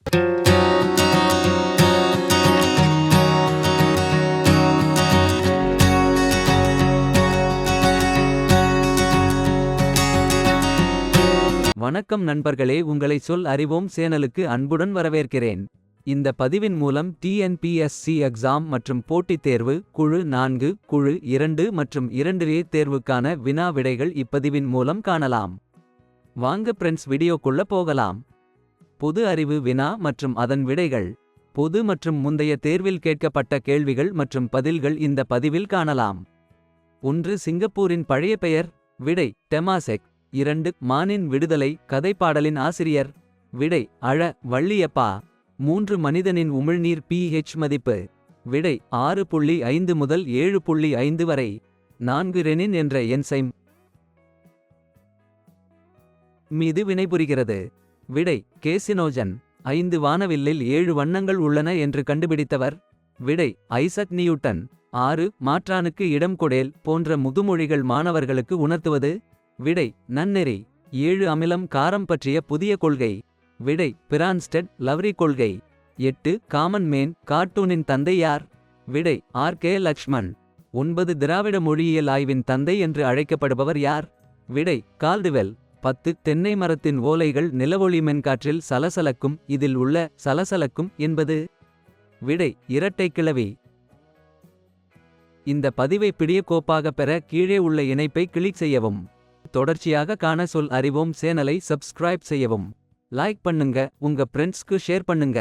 வணக்கம் நண்பர்களே, உங்களை சொல் அறிவோம் சேனலுக்கு அன்புடன் வரவேற்கிறேன். இந்த பதிவின் மூலம் டிஎன்பிஎஸ்சி எக்ஸாம் மற்றும் போட்டித் தேர்வு குழு 4, குழு 2 மற்றும் 2A தேர்வுக்கான வினா விடைகள் இப்பதிவின் மூலம் காணலாம். வாங்க ஃப்ரெண்ட்ஸ், வீடியோக்குள்ள போகலாம். பொது அறிவு வினா மற்றும் அதன் விடைகள். பொது மற்றும் முந்தைய தேர்வில் கேட்கப்பட்ட கேள்விகள் மற்றும் பதில்கள் இந்த பதிவில் காணலாம். 1. சிங்கப்பூரின் பழைய பெயர். விடை டெமாசெக். 2. மானின் விடுதலை கதைப்பாடலின் ஆசிரியர். விடை அழ வள்ளியப்பா. 3. மனிதனின் உமிழ்நீர் pH மதிப்பு. விடை 6.5 முதல் 7.5 வரை. 4. ரெனின் என்ற என்சைம் மீது வினைபுரிகிறது. விடை கேசினோஜன். 5. வானவில்லில் 7 வண்ணங்கள் உள்ளன என்று கண்டுபிடித்தவர். விடை ஐசக் நியூட்டன். 6. மாற்றானுக்கு இடம் கொடேல் போன்ற முதுமொழிகள் மாணவர்களுக்கு உணர்த்துவது. விடை நன்னெறி. 7. அமிலம் காரம் பற்றிய புதிய கொள்கை. விடை பிரான்ஸ்டெட் லவ்ரி கொள்கை. 8. காமன் மேன் கார்ட்டூனின் தந்தை யார். விடை R.K. லக்ஷ்மன். 9. திராவிட மொழியியல் ஆய்வின் தந்தை என்று அழைக்கப்படுபவர் யார். விடை கால்டுவெல். 10. தென்னை மரத்தின் ஓலைகள் நிலவொளி மென்காற்றில் சலசலக்கும். இதில் உள்ள சலசலக்கும் என்பது. விடை இரட்டை கிளவி. இந்த பதிவை பிடிஎஃப் பெற கீழே உள்ள இணைப்பை கிளிக் செய்யவும். தொடர்ச்சியாக காண சொல் அறிவோம் சேனலை சப்ஸ்கிரைப் செய்யவும். லைக் பண்ணுங்க, உங்க ஃப்ரெண்ட்ஸ்க்கு ஷேர் பண்ணுங்க.